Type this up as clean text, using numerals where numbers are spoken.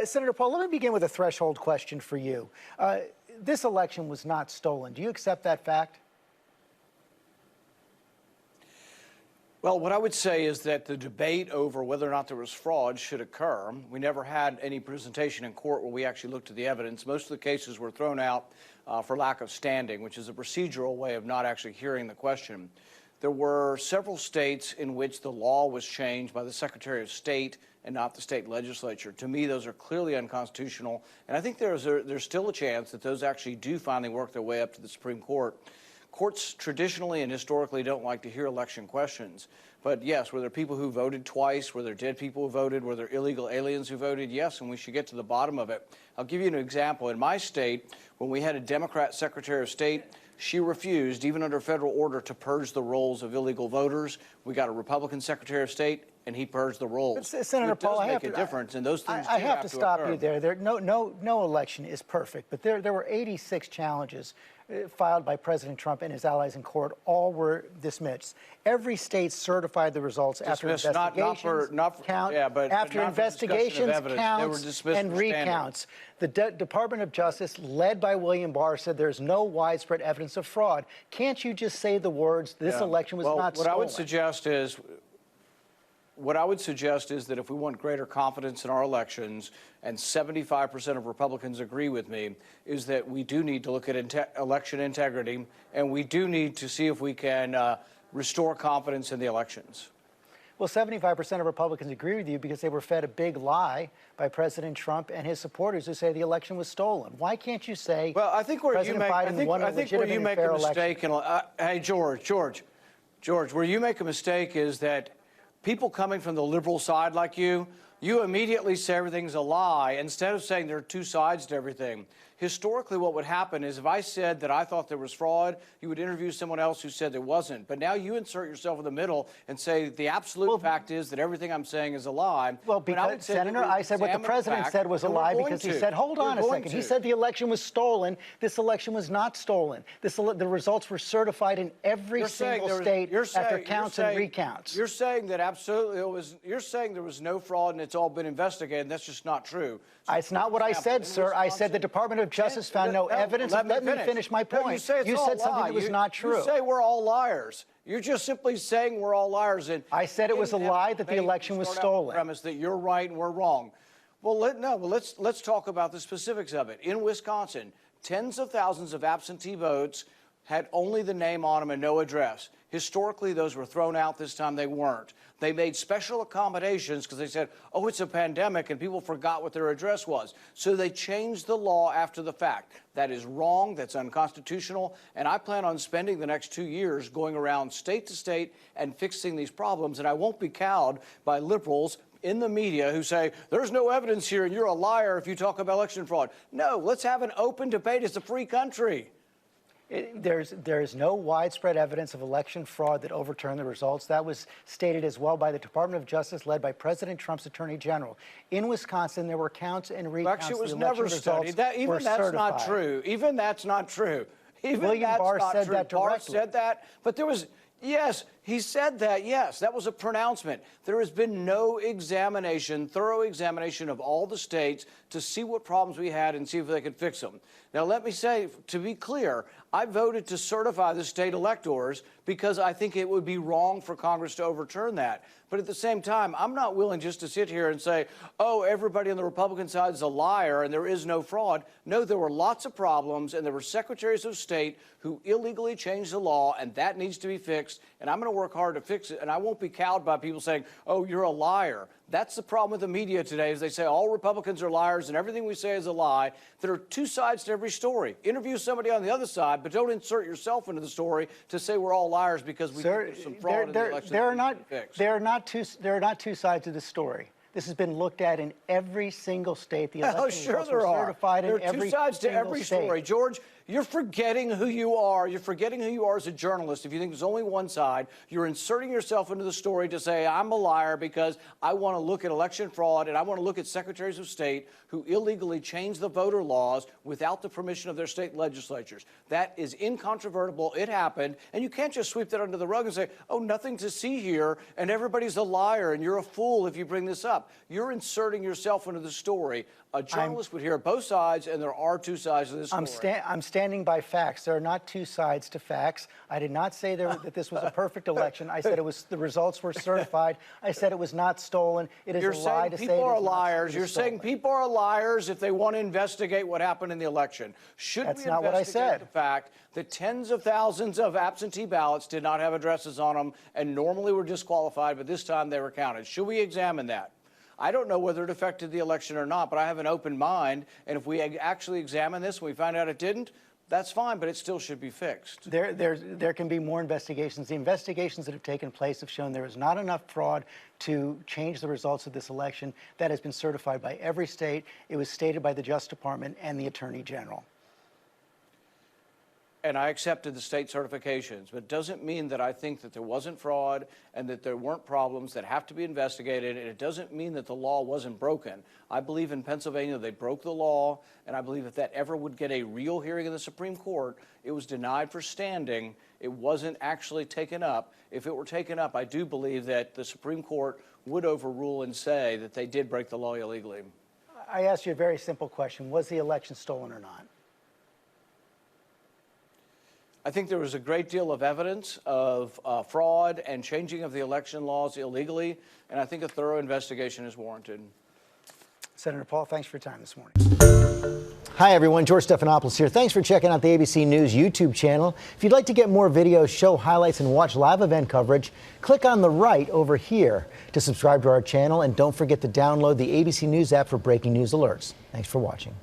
Senator Paul, let me begin with a threshold question for you. This election was not stolen. Do you accept that fact? Well, what I would say is that the debate over whether or not there was fraud should occur. We never had any presentation in court where we actually looked at the evidence. Most of the cases were thrown out for lack of standing, which is a procedural way of not actually hearing the question. There were several states in which the law was changed by the Secretary of State and not the state legislature. To me, those are clearly unconstitutional, and I think there's still a chance that those actually do finally work their way up to the Supreme Court. Courts traditionally and historically don't like to hear election questions. But yes, were there people who voted twice? Were there dead people who voted? Were there illegal aliens who voted? Yes, and we should get to the bottom of it. I'll give you an example. In my state, when we had a Democrat Secretary of State, she refused, even under federal order, to purge the rolls of illegal voters. We got a Republican Secretary of State, and he purged the rolls. Senator Paul, I have to make a difference, and those things I have to stop occur. you there. No election is perfect, but there were 86 challenges filed by President Trump and his allies in court. All were dismissed. Every state certified the results after investigations, counts, and recounts. The Department of Justice, led by William Barr, said there's no widespread evidence of fraud. Can't you just say the words, this election was not stolen? What I would suggest is that if we want greater confidence in our elections, and 75% of Republicans agree with me, is that we do need to look at election integrity, and we do need to see if we can restore confidence in the elections. Well, 75% of Republicans agree with you because they were fed a big lie by President Trump and his supporters who say the election was stolen. Why can't you say, well, I think where you make, I think where you make a mistake, hey, George, where you make a mistake is that people coming from the liberal side like you immediately say everything's a lie instead of saying there are two sides to everything. Historically, what would happen is if I said that I thought there was fraud, you would interview someone else who said there wasn't. But now you insert yourself in the middle and say the absolute fact is that everything I'm saying is a lie. Well, because, Senator, I said what the president said was a lie because he said, hold on a second. He said the election was stolen. This election was not stolen. The results were certified in every single state after counts and recounts. You're saying that absolutely you're saying there was no fraud and it's all been investigated. That's just not true. So it's not what I said, sir. I said the Department of Justice found no evidence. Let me finish my point. No, you said something that was not true. You say we're all liars. You're just simply saying we're all liars. And I said it was a lie that the election was stolen. The premise that you're right and we're wrong. Well, let's talk about the specifics of it. In Wisconsin, tens of thousands of absentee votes had only the name on them and no address. Historically, those were thrown out. This time they weren't. They made special accommodations because they said, oh, it's a pandemic, and people forgot what their address was. So they changed the law after the fact. That is wrong. That's unconstitutional. And I plan on spending the next 2 years going around state to state and fixing these problems. And I won't be cowed by liberals in the media who say, there's no evidence here and you're a liar if you talk about election fraud. No, let's have an open debate. It's a free country. There's no widespread evidence of election fraud that overturned the results. That was stated as well by the Department of Justice, led by President Trump's Attorney General. In Wisconsin, there were counts and recounts. Actually, it was never studied. Even that's not true. Even that's not true. William Barr said that directly. Barr said that, but there was. Yes, he said that, yes. That was a pronouncement. There has been no examination, thorough examination of all the states to see what problems we had and see if they could fix them. Now, let me say, to be clear, I voted to certify the state electors because I think it would be wrong for Congress to overturn that. But at the same time, I'm not willing just to sit here and say, oh, everybody on the Republican side is a liar and there is no fraud. No, there were lots of problems, and there were secretaries of state who illegally changed the law, and that needs to be fixed. And I'm going to work hard to fix it, and I won't be cowed by people saying, oh, you're a liar. That's the problem with the media today, is they say all Republicans are liars and everything we say is a lie. There are two sides to every story. Interview somebody on the other side, but don't insert yourself into the story to say we're all liars because we think there's some fraud in the election. There are not two sides to the story. This has been looked at in every single state. The election results were certified in every single state. There are two sides to every story. George, you're forgetting who you are. You're forgetting who you are as a journalist. If you think there's only one side, you're inserting yourself into the story to say, I'm a liar because I want to look at election fraud and I want to look at secretaries of state who illegally changed the voter laws without the permission of their state legislatures. That is incontrovertible. It happened. And you can't just sweep that under the rug and say, oh, nothing to see here and everybody's a liar and you're a fool if you bring this up. stop. You're inserting yourself into the story. A journalist would hear both sides, and there are two sides to this story. I'm standing by facts. There are not two sides to facts. I did not say that this was a perfect election. I said the results were certified. I said it was not stolen. It is a lie to say people are it is liars. You're saying people are liars if they want to investigate what happened in the election. That's not what I said. The fact that tens of thousands of absentee ballots did not have addresses on them and normally were disqualified, but this time they were counted? Should we examine that? I don't know whether it affected the election or not, but I have an open mind, and if we actually examine this and we find out it didn't, that's fine, but it still should be fixed. There can be more investigations. The investigations that have taken place have shown there is not enough fraud to change the results of this election. That has been certified by every state. It was stated by the Justice Department and the Attorney General. And I accepted the state certifications, but it doesn't mean that I think that there wasn't fraud and that there weren't problems that have to be investigated, and it doesn't mean that the law wasn't broken. I believe in Pennsylvania they broke the law, and I believe if that ever would get a real hearing in the Supreme Court, it was denied for standing. It wasn't actually taken up. If it were taken up, I do believe that the Supreme Court would overrule and say that they did break the law illegally. I asked you a very simple question. Was the election stolen or not? I think there was a great deal of evidence of fraud and changing of the election laws illegally, and I think a thorough investigation is warranted. Senator Paul, thanks for your time this morning. Hi, everyone. George Stephanopoulos here. Thanks for checking out the ABC News YouTube channel. If you'd like to get more videos, show highlights, and watch live event coverage, click on the right over here to subscribe to our channel, and don't forget to download the ABC News app for breaking news alerts. Thanks for watching.